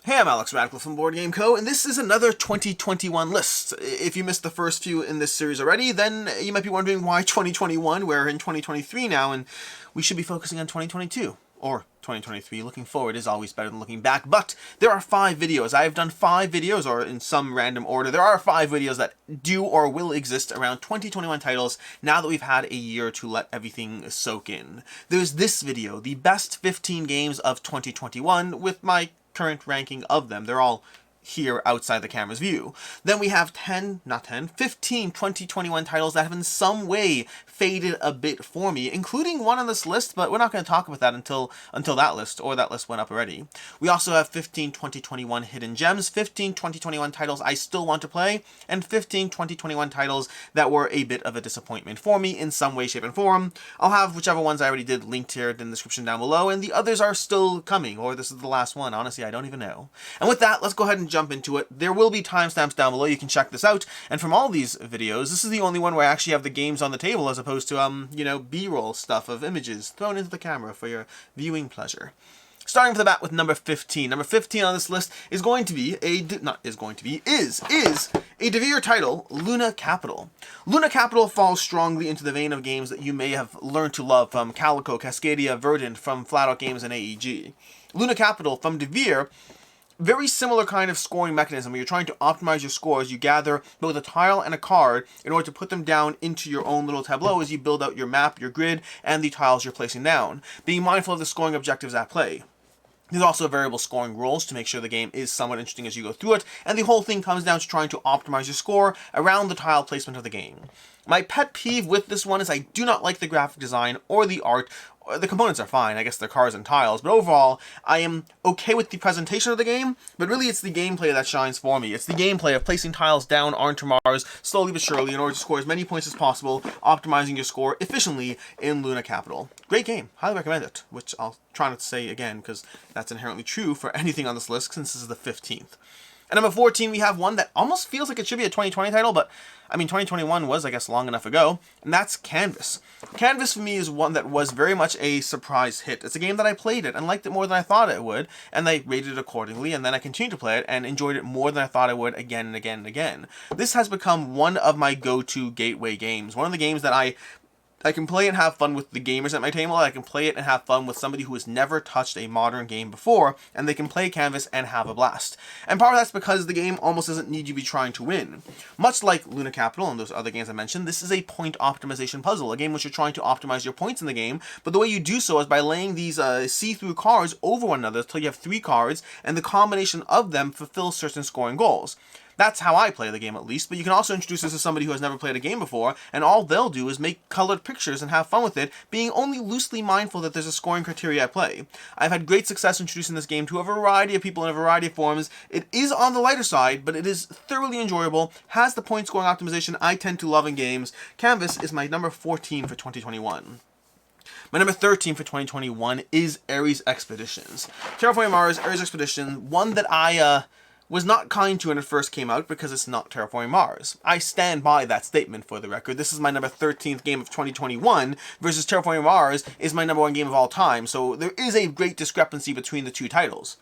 Hey, I'm Alex Radical from Board Game Co., and this is another 2021 list. If you missed the first few in this series already, then you might be wondering why 2021. We're in 2023 now, and we should be focusing on 2022. Or 2023. Looking forward is always better than looking back, but there are 5 videos. I have done 5 videos, or in some random order, there are 5 videos that do or will exist around 2021 titles now that we've had a year to let everything soak in. There's this video, the best 15 games of 2021, with my current ranking of them. They're all here outside the camera's view. Then we have 15 2021 titles that have in some way faded a bit for me, including one on this list, but we're not going to talk about that until that list, or that list went up already. We also have 15 2021 hidden gems, 15 2021 titles I still want to play, and 15 2021 titles that were a bit of a disappointment for me in some way, shape, and form. I'll have whichever ones I already did linked here in the description down below, and the others are still coming, or this is the last one. Honestly, I don't even know. And with that, let's go ahead and jump into it. There will be timestamps down below. You can check this out. And from all these videos, this is the only one where I actually have the games on the table as opposed to, B-roll stuff of images thrown into the camera for your viewing pleasure. Starting with the bat with number 15. Number 15 on this list is going to be is a DeVere title, Luna Capital. Luna Capital falls strongly into the vein of games that you may have learned to love from Calico, Cascadia, Verdant, from Flat Out Games and AEG. Luna Capital from DeVere, very similar kind of scoring mechanism where you're trying to optimize your scores. You gather both a tile and a card in order to put them down into your own little tableau as you build out your map, your grid, and the tiles you're placing down, being mindful of the scoring objectives at play. There's also variable scoring rules to make sure the game is somewhat interesting as you go through it, and the whole thing comes down to trying to optimize your score around the tile placement of the game. My pet peeve with this one is I do not like the graphic design or the art. The components are fine, I guess they're cars and tiles, but overall, I am okay with the presentation of the game, but really it's the gameplay that shines for me. It's the gameplay of placing tiles down onto Mars, slowly but surely, in order to score as many points as possible, optimizing your score efficiently in Luna Capital. Great game, highly recommend it, which I'll try not to say again, because that's inherently true for anything on this list, since this is the 15th. At number 14, we have one that almost feels like it should be a 2020 title, but, 2021 was, I guess, long enough ago, and that's Canvas. Canvas, for me, is one that was very much a surprise hit. It's a game that I played it and liked it more than I thought it would, and I rated it accordingly, and then I continued to play it and enjoyed it more than I thought I would again and again and again. This has become one of my go-to gateway games, one of the games that I can play and have fun with the gamers at my table. I can play it and have fun with somebody who has never touched a modern game before, and they can play Canvas and have a blast. And part of that's because the game almost doesn't need you to be trying to win. Much like Luna Capital and those other games I mentioned, this is a point optimization puzzle, a game which you're trying to optimize your points in the game, but the way you do so is by laying these see-through cards over one another until you have 3 cards, and the combination of them fulfills certain scoring goals. That's how I play the game, at least, but you can also introduce this to somebody who has never played a game before, and all they'll do is make colored pictures and have fun with it, being only loosely mindful that there's a scoring criteria at play. I've had great success introducing this game to a variety of people in a variety of forms. It is on the lighter side, but it is thoroughly enjoyable, has the point scoring optimization I tend to love in games. Canvas is my number 14 for 2021. My number 13 for 2021 is Ares Expeditions. Terraforming Mars, Ares Expedition, one that I was not kind to when it first came out because it's not Terraforming Mars. I stand by that statement for the record. This is my number 13th game of 2021 versus Terraforming Mars is my number 1 game of all time, so there is a great discrepancy between the two titles.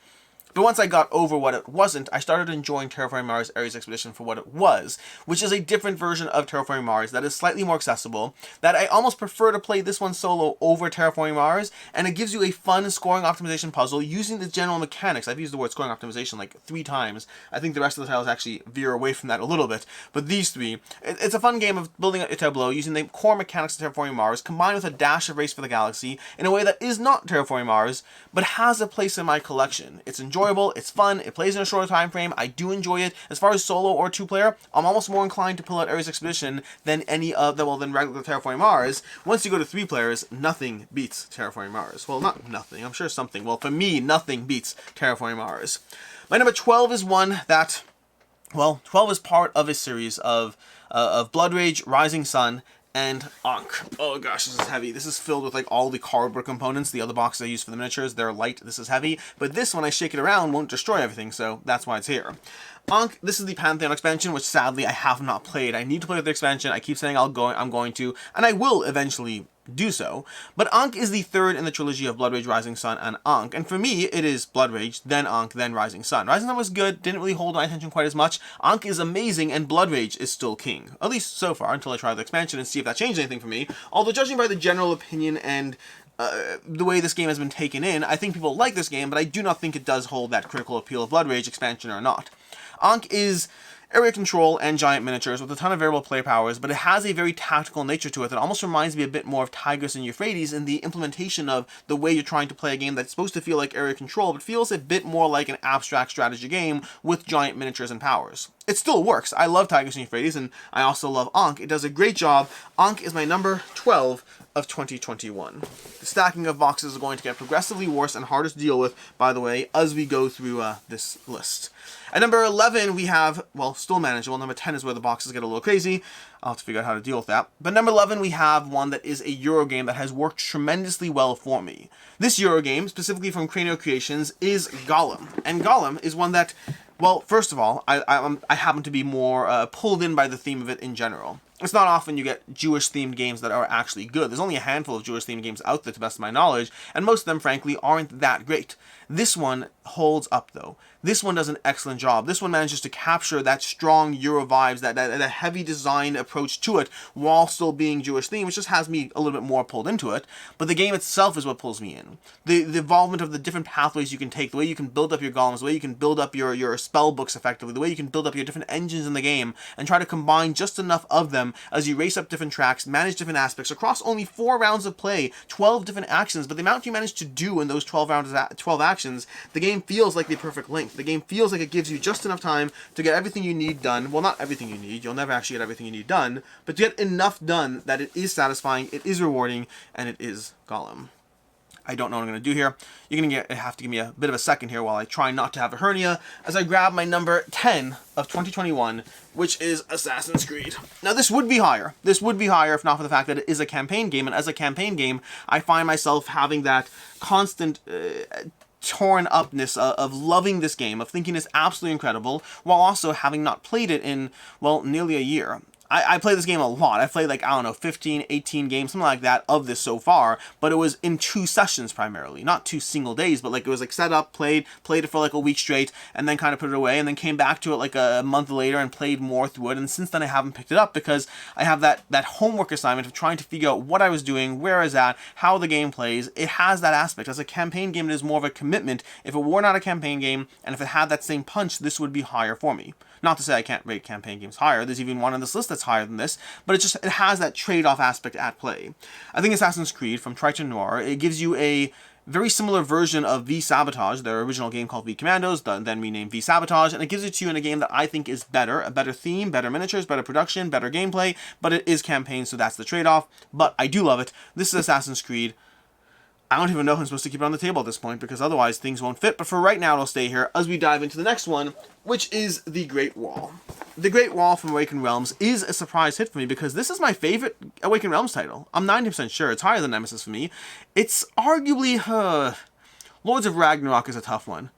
But once I got over what it wasn't, I started enjoying Terraforming Mars Ares Expedition for what it was, which is a different version of Terraforming Mars that is slightly more accessible, that I almost prefer to play this one solo over Terraforming Mars, and it gives you a fun scoring optimization puzzle using the general mechanics. I've used the word scoring optimization like 3 times. I think the rest of the titles actually veer away from that a little bit, but these 3, it's a fun game of building a tableau using the core mechanics of Terraforming Mars, combined with a dash of Race for the Galaxy in a way that is not Terraforming Mars, but has a place in my collection. It's enjoyable, it's fun, it plays in a shorter time frame, I do enjoy it. As far as solo or 2-player, I'm almost more inclined to pull out Ares Expedition than than regular Terraforming Mars. Once you go to 3 players, nothing beats Terraforming Mars. Well, not nothing, I'm sure something. Well, for me, nothing beats Terraforming Mars. My number 12 is one that, 12 is part of a series of Blood Rage, Rising Sun, and Ankh. Oh gosh, this is heavy. This is filled with like all the cardboard components. The other boxes I use for the miniatures, they're light. This is heavy. But this, when I shake it around, won't destroy everything, so that's why it's here. Ankh, this is the Pantheon expansion, which sadly I have not played. I need to play with the expansion. I keep saying I'm going to, and I will eventually do so. But Ankh is the third in the trilogy of Blood Rage, Rising Sun, and Ankh. And for me, it is Blood Rage, then Ankh, then Rising Sun. Rising Sun was good, didn't really hold my attention quite as much. Ankh is amazing, and Blood Rage is still king. At least so far, until I try the expansion and see if that changed anything for me. Although judging by the general opinion and the way this game has been taken in, I think people like this game, but I do not think it does hold that critical appeal of Blood Rage, expansion or not. Ankh is area control and giant miniatures with a ton of variable play powers, but it has a very tactical nature to it that almost reminds me a bit more of Tigris and Euphrates in the implementation of the way you're trying to play a game that's supposed to feel like area control, but feels a bit more like an abstract strategy game with giant miniatures and powers. It still works. I love Tigris and Euphrates, and I also love Ankh. It does a great job. Ankh is my number 12 of 2021. The stacking of boxes is going to get progressively worse and harder to deal with, by the way, as we go through this list. At number 11, we have, well, still manageable. Number 10 is where the boxes get a little crazy. I'll have to figure out how to deal with that. But number 11, we have one that is a Euro game that has worked tremendously well for me. This Euro game, specifically from Cranio Creations, is Golem. And Golem is one that, well, first of all, I happen to be more pulled in by the theme of it in general. It's not often you get Jewish-themed games that are actually good. There's only a handful of Jewish-themed games out there, to the best of my knowledge, and most of them, frankly, aren't that great. This one holds up, though. This one does an excellent job. This one manages to capture that strong Euro vibes, that heavy design approach to it, while still being Jewish-themed, which just has me a little bit more pulled into it. But the game itself is what pulls me in. The involvement of the different pathways you can take, the way you can build up your golems, the way you can build up your spell books effectively, the way you can build up your different engines in the game, and try to combine just enough of them as you race up different tracks, manage different aspects across only 4 rounds of play, 12 different actions, but the amount you manage to do in those 12 actions, the game feels like the perfect length. The game feels like it gives you just enough time to get everything you need done. Well, not everything you need. You'll never actually get everything you need done, but to get enough done that it is satisfying, it is rewarding, and it is Golem. I don't know what I'm going to do here. You're going to have to give me a bit of a second here while I try not to have a hernia as I grab my number 10 of 2021, which is Assassin's Creed. Now, this would be higher. This would be higher if not for the fact that it is a campaign game, and as a campaign game, I find myself having that constant torn upness of loving this game, of thinking it's absolutely incredible, while also having not played it in, well, nearly a year. I play this game a lot. I've played, like, I don't know, 15, 18 games, something like that, of this so far, but it was in 2 sessions primarily. Not 2 single days, but, like, it was, like, set up, played it for, like, a week straight, and then kind of put it away, and then came back to it, like, a month later and played more through it, and since then I haven't picked it up because I have that homework assignment of trying to figure out what I was doing, where I was at, how the game plays. It has that aspect. As a campaign game, it is more of a commitment. If it were not a campaign game, and if it had that same punch, this would be higher for me. Not to say I can't rate campaign games higher. There's even one on this list that's higher than this, but it has that trade-off aspect at play. I think Assassin's Creed from Triton Noir, it gives you a very similar version of V-Sabotage, their original game called V-Commandos, then renamed V-Sabotage, and it gives it to you in a game that I think is better, a better theme, better miniatures, better production, better gameplay, but it is campaign, so that's the trade-off. But I do love it. This is Assassin's Creed. I don't even know if I'm supposed to keep it on the table at this point, because otherwise things won't fit, but for right now it'll stay here as we dive into the next one, which is The Great Wall. The Great Wall from Awakened Realms is a surprise hit for me, because this is my favorite Awakened Realms title. I'm 90% sure it's higher than Nemesis for me. It's arguably, Lords of Ragnarok is a tough one.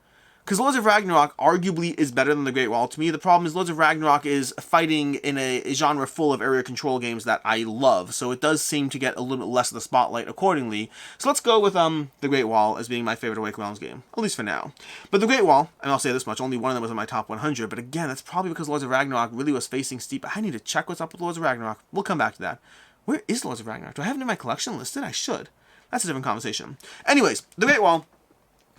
Because Lords of Ragnarok arguably is better than The Great Wall to me. The problem is Lords of Ragnarok is fighting in a genre full of area control games that I love, so it does seem to get a little bit less of the spotlight accordingly. So let's go with The Great Wall as being my favorite Awakened Realms game, at least for now. But The Great Wall, and I'll say this much, only one of them was in my top 100, but again, that's probably because Lords of Ragnarok really was facing steep. I need to check what's up with Lords of Ragnarok. We'll come back to that. Where is Lords of Ragnarok? Do I have it in my collection listed? I should. That's a different conversation. Anyways, The Great Wall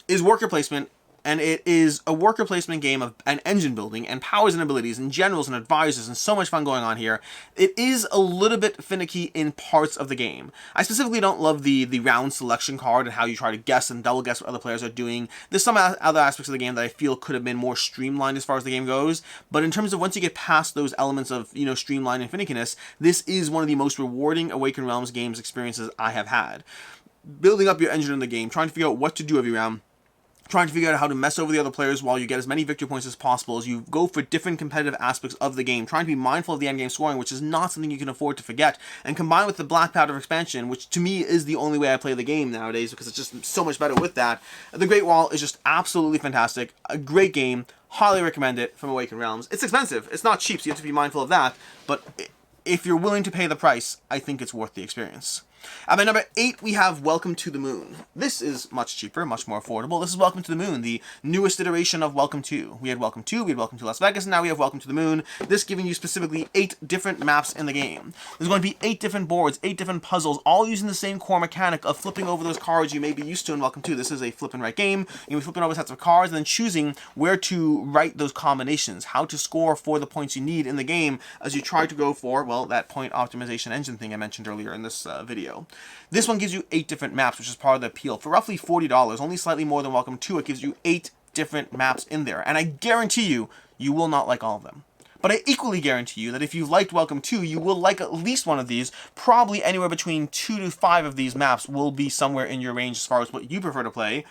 is worker placement, and it is a worker placement game of an engine building and powers and abilities and generals and advisors and so much fun going on here. It is a little bit finicky in parts of the game. I specifically don't love the round selection card and how you try to guess and double guess what other players are doing. There's some other aspects of the game that I feel could have been more streamlined as far as the game goes, but in terms of once you get past those elements of, streamline and finickiness, this is one of the most rewarding Awakened Realms games experiences I have had. Building up your engine in the game, trying to figure out what to do every round, trying to figure out how to mess over the other players while you get as many victory points as possible as you go for different competitive aspects of the game, trying to be mindful of the endgame scoring, which is not something you can afford to forget, and combined with the Black Powder expansion, which to me is the only way I play the game nowadays because it's just so much better with that. The Great Wall is just absolutely fantastic, a great game, highly recommend it from Awakened Realms. It's expensive, it's not cheap, so you have to be mindful of that, but if you're willing to pay the price, I think it's worth the experience. At my number 8, we have Welcome to the Moon. This is much cheaper, much more affordable. This is Welcome to the Moon, the newest iteration of Welcome to. We had Welcome to, we had Welcome to Las Vegas, and now we have Welcome to the Moon. This giving you specifically 8 different maps in the game. There's going to be 8 different boards, 8 different puzzles, all using the same core mechanic of flipping over those cards you may be used to in Welcome to. This is a flip and write game. You'll be flipping over sets of cards and then choosing where to write those combinations, how to score for the points you need in the game as you try to go for, well, that point optimization engine thing I mentioned earlier in this video. This one gives you 8 different maps, which is part of the appeal. For roughly $40, only slightly more than Welcome to, it gives you 8 different maps in there. And I guarantee you, you will not like all of them. But I equally guarantee you that if you've liked Welcome to, you will like at least one of these. Probably anywhere between 2 to 5 of these maps will be somewhere in your range as far as what you prefer to play.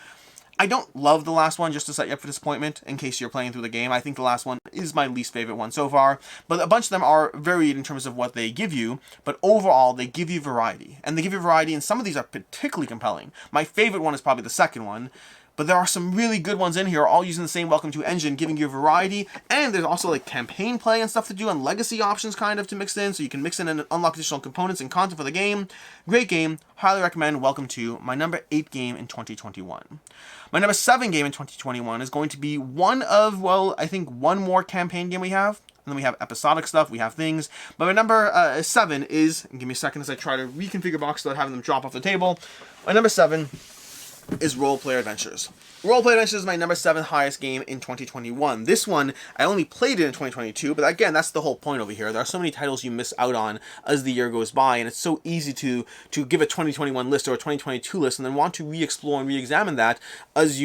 I don't love the last one, just to set you up for disappointment, in case you're playing through the game. I think the last one is my least favorite one so far, but a bunch of them are varied in terms of what they give you, but overall, they give you variety. And they give you variety, and some of these are particularly compelling. My favorite one is probably the second one, but there are some really good ones in here, all using the same Welcome to engine, giving you variety, and there's also like campaign play and stuff to do, and legacy options kind of to mix in, so you can mix in and unlock additional components and content for the game. Great game, highly recommend Welcome to, my number 8 game in 2021. My number 7 game in 2021 is going to be one of, well, I think one more campaign game we have. And then we have episodic stuff, we have things. But my number 7 is, and give me a second as I try to reconfigure boxes without having them drop off the table. My number 7 is Roleplay Adventures. Roleplay Adventures is my number 7 highest game in 2021. This one, I only played it in 2022, but again, that's the whole point over here. There are so many titles you miss out on as the year goes by, and it's so easy to give a 2021 list or a 2022 list and then want to re-explore and re-examine that as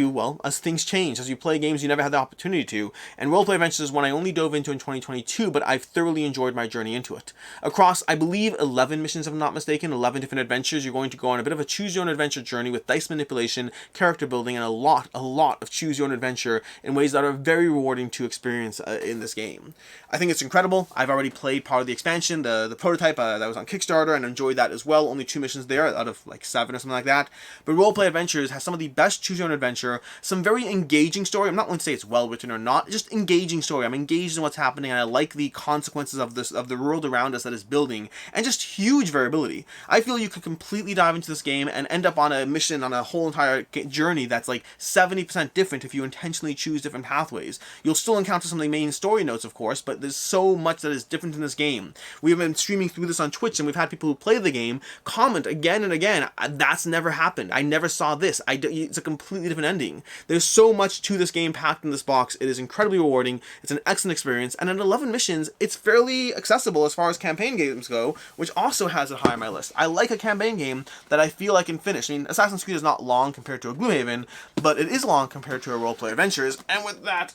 as things change, as you play games you never had the opportunity to. And Roleplay Adventures is one I only dove into in 2022, but I've thoroughly enjoyed my journey into it. Across, I believe, 11 missions, if I'm not mistaken, 11 different adventures, you're going to go on a bit of a choose-your-own-adventure journey with dice manipulation, character building, and a lot of choose-your-own-adventure in ways that are very rewarding to experience in this game. I think it's incredible. I've already played part of the expansion, the prototype that was on Kickstarter, and enjoyed that as well. Only 2 missions there out of like 7 or something like that. But Roleplay Adventures has some of the best choose-your-own-adventure, some very engaging story. I'm not going to say it's well-written or not, just engaging story. I'm engaged in what's happening, and I like the consequences of the world around us that is building, and just huge variability. I feel you could completely dive into this game and end up on a mission on a whole entire journey that's like 70% different if you intentionally choose different pathways. You'll still encounter some of the main story notes, of course, but there's so much that is different in this game. We've been streaming through this on Twitch, and we've had people who play the game comment again and again, that's never happened. I never saw this. It's a completely different ending. There's so much to this game packed in this box. It is incredibly rewarding. It's an excellent experience, and at 11 missions, it's fairly accessible as far as campaign games go, which also has it high on my list. I like a campaign game that I feel I can finish. I mean, Assassin's Creed is not long compared to a Gloomhaven, but it is long compared to a Roleplay Adventures, and with that,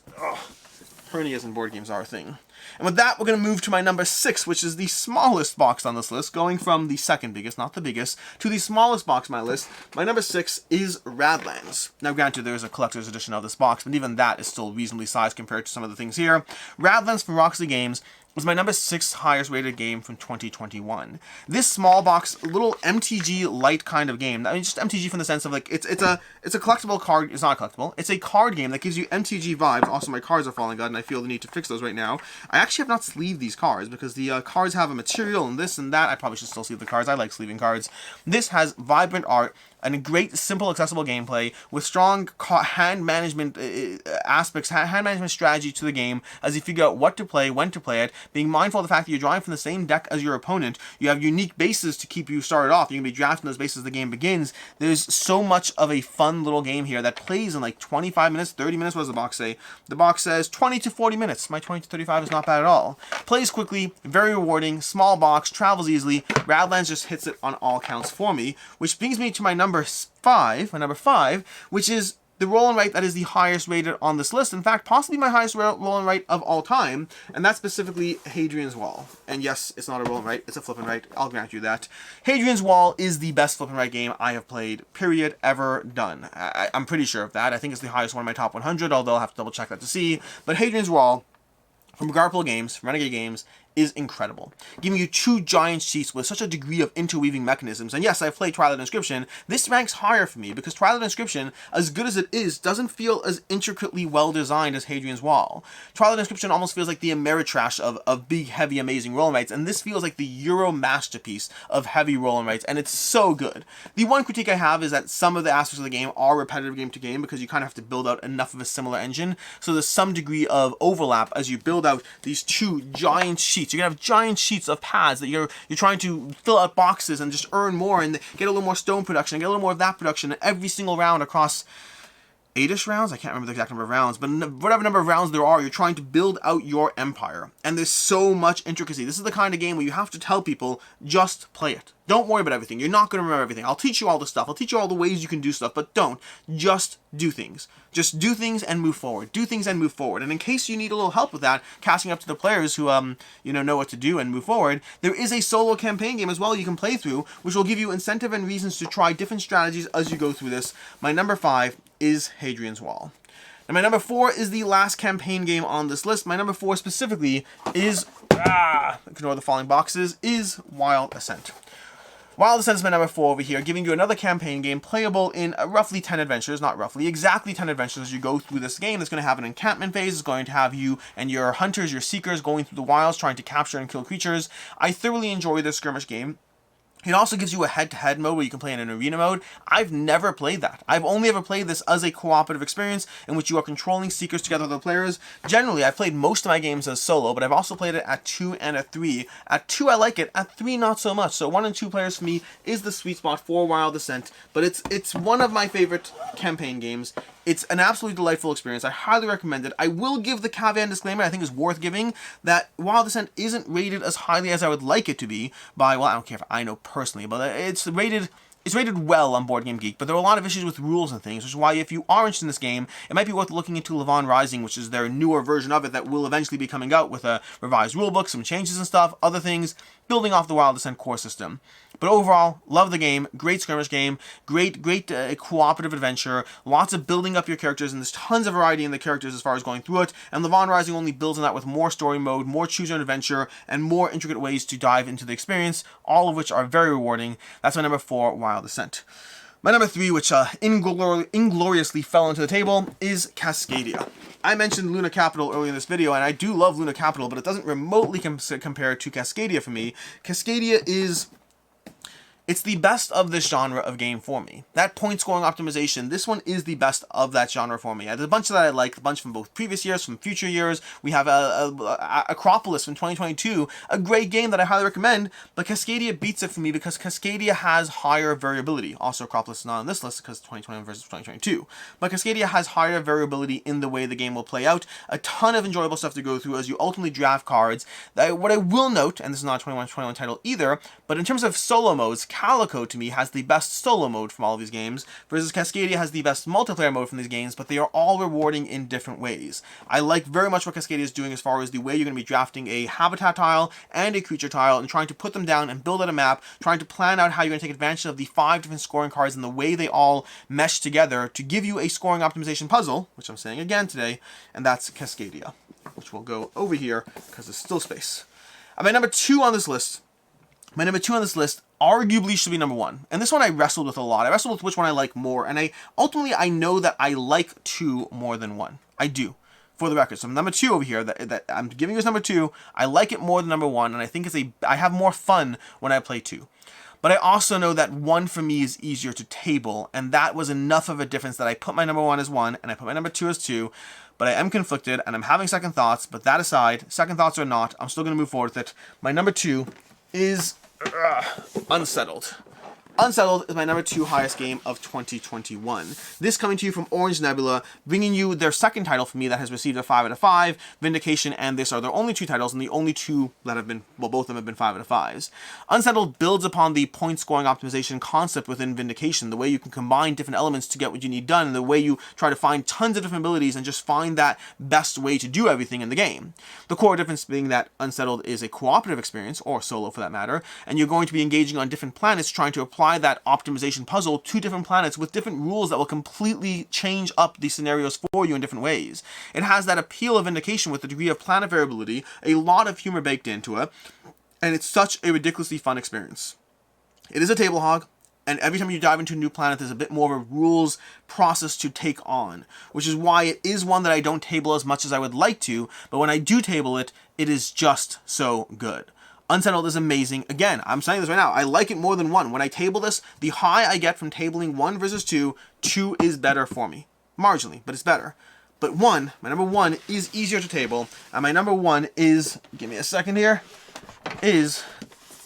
hernias and board games are a thing. And with that, we're going to move to my number 6, which is the smallest box on this list, going from the second biggest, not the biggest, to the smallest box on my list. My number 6 is Radlands. Now, granted, there's a collector's edition of this box, but even that is still reasonably sized compared to some of the things here. Radlands from Roxy Games was my number 6 highest rated game from 2021. This small box, little MTG light kind of game. I mean, just MTG from the sense of like it's a collectible card. It's not collectible. It's a card game that gives you MTG vibes. Also, my cards are falling out, and I feel the need to fix those right now. I actually have not sleeved these cards because the cards have a material and this and that. I probably should still sleeve the cards. I like sleeving cards. This has vibrant art and a great, simple, accessible gameplay with strong hand management aspects, hand management strategy to the game as you figure out what to play, when to play it, being mindful of the fact that you're drawing from the same deck as your opponent. You have unique bases to keep you started off. You're going to be drafting those bases as the game begins. There's so much of a fun little game here that plays in like 25 minutes, 30 minutes. What does the box say? The box says 20 to 40 minutes. My 20 to 35 is not bad at all. Plays quickly, very rewarding, small box, travels easily. Radlands just hits it on all counts for me, which brings me to my number 5, which is the roll and write that is the highest rated on this list. In fact, possibly my highest roll and write of all time, and that's specifically Hadrian's Wall. And yes, it's not a roll and write, it's a flip and write. I'll grant you that. Hadrian's Wall is the best flip and write game I have played, period, ever done. I'm pretty sure of that. I think it's the highest one in my top 100, although I'll have to double check that to see. But Hadrian's Wall, from Garpol Games, from Renegade Games, is incredible, giving you 2 giant sheets with such a degree of interweaving mechanisms. And yes, I've played Twilight Inscription. This ranks higher for me because Twilight Inscription, as good as it is, doesn't feel as intricately well designed as Hadrian's Wall. Twilight Inscription almost feels like the Ameritrash of big, heavy, amazing roll and writes, and this feels like the Euro masterpiece of heavy roll and writes, and it's so good. The one critique I have is that some of the aspects of the game are repetitive game to game because you kind of have to build out enough of a similar engine, so there's some degree of overlap as you build out these 2 giant sheets. You're gonna have giant sheets of pads that you're trying to fill out boxes and just earn more and get a little more stone production and get a little more of that production every single round across 8-ish rounds? I can't remember the exact number of rounds, but whatever number of rounds there are, you're trying to build out your empire. And there's so much intricacy. This is the kind of game where you have to tell people, just play it. Don't worry about everything. You're not going to remember everything. I'll teach you all the stuff. I'll teach you all the ways you can do stuff, but don't. Just do things. Just do things and move forward. Do things and move forward. And in case you need a little help with that, casting up to the players who, know what to do and move forward, there is a solo campaign game as well you can play through, which will give you incentive and reasons to try different strategies as you go through this. My number 5 is Hadrian's Wall. And my number 4 is the last campaign game on this list. My number 4 specifically is, ignore the falling boxes, is Wild Assent. Wild Assent is my number 4 over here, giving you another campaign game playable in roughly 10 adventures, not roughly, exactly 10 adventures as you go through this game. It's going to have an encampment phase. It's going to have you and your hunters, your seekers, going through the wilds, trying to capture and kill creatures. I thoroughly enjoy this skirmish game. It also gives you a head-to-head mode where you can play in an arena mode. I've never played that. I've only ever played this as a cooperative experience in which you are controlling seekers together with other players. Generally, I've played most of my games as solo, but I've also played it at 2 and at 3. At 2, I like it. At 3, not so much. So 1 and 2 players for me is the sweet spot for Wild Assent, but it's one of my favorite campaign games. It's an absolutely delightful experience. I highly recommend it. I will give the caveat and disclaimer I think is worth giving, that Wild Assent isn't rated as highly as I would like it to be by, well, I don't care if I know personally, but it's rated well on Board Game Geek, but there are a lot of issues with rules and things, which is why if you are interested in this game, it might be worth looking into Levon Rising, which is their newer version of it that will eventually be coming out with a revised rulebook, some changes and stuff, other things, building off the Wild Assent core system. But overall, love the game, great skirmish game, great cooperative adventure, lots of building up your characters, and there's tons of variety in the characters as far as going through it, and Levon Rising only builds on that with more story mode, more choose your own adventure, and more intricate ways to dive into the experience, all of which are very rewarding. That's my number 4, Wild Assent. My number 3, which ingloriously fell into the table, is Cascadia. I mentioned Luna Capital earlier in this video, and I do love Luna Capital, but it doesn't remotely compare to Cascadia for me. Cascadia is... it's the best of this genre of game for me. That point scoring optimization, this one is the best of that genre for me. There's a bunch that I like, a bunch from both previous years, from future years. We have Acropolis from 2022, a great game that I highly recommend, but Cascadia beats it for me because Cascadia has higher variability. Also, Acropolis is not on this list because 2021 versus 2022. But Cascadia has higher variability in the way the game will play out. A ton of enjoyable stuff to go through as you ultimately draft cards. What I will note, and this is not a 2021 title either, but in terms of solo modes, Calico, to me, has the best solo mode from all of these games, versus Cascadia has the best multiplayer mode from these games, but they are all rewarding in different ways. I like very much what Cascadia is doing as far as the way you're going to be drafting a habitat tile and a creature tile and trying to put them down and build out a map, trying to plan out how you're going to take advantage of the 5 different scoring cards and the way they all mesh together to give you a scoring optimization puzzle, which I'm saying again today, and that's Cascadia, which will go over here because there's still space. My number 2 on this list arguably should be number 1. And this one I wrestled with a lot. I wrestled with which one I like more, and I know that I like 2 more than 1. I do, for the record. So number 2 over here, that I'm giving you as number 2, I like it more than number 1, and I think I have more fun when I play 2. But I also know that 1 for me is easier to table, and that was enough of a difference that I put my number 1 as 1, and I put my number 2 as 2, but I am conflicted, and I'm having second thoughts, but that aside, second thoughts or not, I'm still going to move forward with it. My number 2 is... Unsettled. Unsettled is my number 2 highest game of 2021. This coming to you from Orange Nebula, bringing you their second title for me that has received a 5 out of 5. Vindication and this are their only 2 titles, and the only 2 that have been, well, both of them have been 5 out of 5s. Unsettled builds upon the point scoring optimization concept within Vindication, the way you can combine different elements to get what you need done, and the way you try to find tons of different abilities and just find that best way to do everything in the game. The core difference being that Unsettled is a cooperative experience, or solo for that matter, and you're going to be engaging on different planets trying to apply provide that optimization puzzle to different planets with different rules that will completely change up the scenarios for you in different ways. It has that appeal of Vindication with a degree of planet variability, a lot of humor baked into it, and it's such a ridiculously fun experience. It is a table hog, and every time you dive into a new planet, there's a bit more of a rules process to take on, which is why it is one that I don't table as much as I would like to, but when I do table it, it is just so good. Unsettled is amazing. Again, I'm saying this right now, I like it more than 1. When I table this, the high I get from tabling 1 versus 2, 2 is better for me. Marginally, but it's better. But 1, my number 1, is easier to table, and my number 1 is, give me a second here, is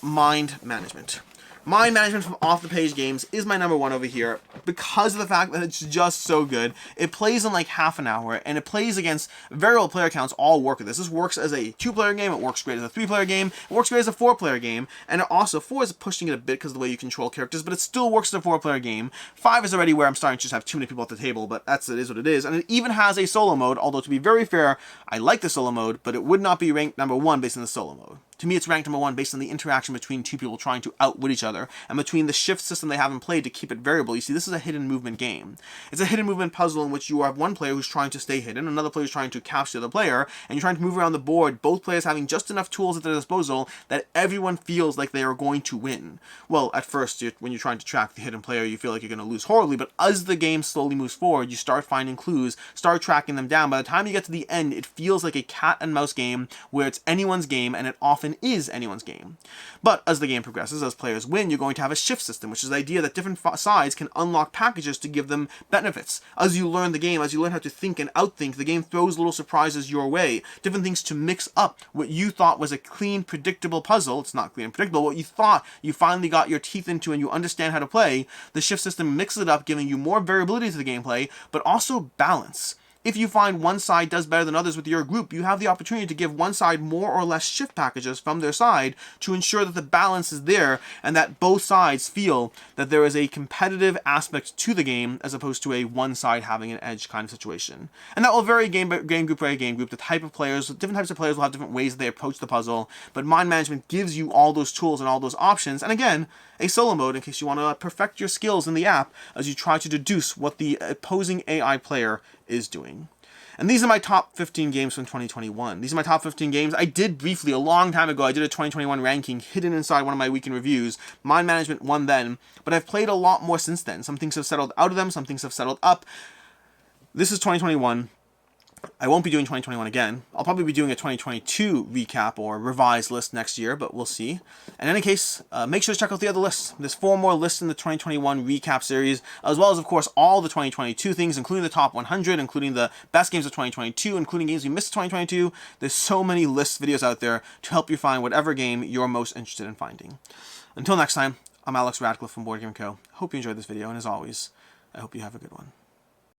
Mind Management. Mind Management from Off the Page Games is my number 1 over here because of the fact that it's just so good. It plays in like half an hour, and it plays against very old player counts all work with this. This works as a 2-player game, it works great as a 3-player game, it works great as a 4-player game, and it also, 4 is pushing it a bit because of the way you control characters, but it still works as a 4-player game. 5 is already where I'm starting to just have too many people at the table, but it is what it is. And it even has a solo mode, although to be very fair, I like the solo mode, but it would not be ranked number 1 based on the solo mode. To me, it's ranked number 1 based on the interaction between 2 people trying to outwit each other, and between the shift system they have in play to keep it variable. You see, this is a hidden movement game. It's a hidden movement puzzle in which you have one player who's trying to stay hidden, another player who's trying to capture the other player, and you're trying to move around the board, both players having just enough tools at their disposal that everyone feels like they are going to win. Well, at first, when you're trying to track the hidden player, you feel like you're going to lose horribly, but as the game slowly moves forward, you start finding clues, start tracking them down. By the time you get to the end, it feels like a cat and mouse game where it's anyone's game, and it often is anyone's game. But as the game progresses, as players win, you're going to have a shift system, which is the idea that different sides can unlock packages to give them benefits. As you learn the game, as you learn how to think and outthink, the game throws little surprises your way, different things to mix up what you thought was a clean, predictable puzzle. It's not clean and predictable. What you thought you finally got your teeth into and you understand how to play, the shift system mixes it up, giving you more variability to the gameplay, but also balance. If you find one side does better than others with your group, you have the opportunity to give one side more or less shift packages from their side to ensure that the balance is there and that both sides feel that there is a competitive aspect to the game as opposed to a one side having an edge kind of situation. And that will vary game group by game group. The type of players, different types of players will have different ways they approach the puzzle, but Mind Management gives you all those tools and all those options. And again, a solo mode in case you want to perfect your skills in the app as you try to deduce what the opposing AI player is doing. And these are my top 15 games from 2021. These are my top 15 games. I did briefly, a long time ago, I did a 2021 ranking hidden inside one of my weekend reviews. Mind Management won then, but I've played a lot more since then. Some things have settled out of them, some things have settled up. This is 2021. I won't be doing 2021 again. I'll probably be doing a 2022 recap or revised list next year, but we'll see. In any case, make sure to check out the other lists. There's 4 more lists in the 2021 recap series, as well as, of course, all the 2022 things, including the top 100, including the best games of 2022, including games we missed in 2022. There's so many list videos out there to help you find whatever game you're most interested in finding. Until next time, I'm Alex Radcliffe from Board Game Co. Hope you enjoyed this video, and as always, I hope you have a good one.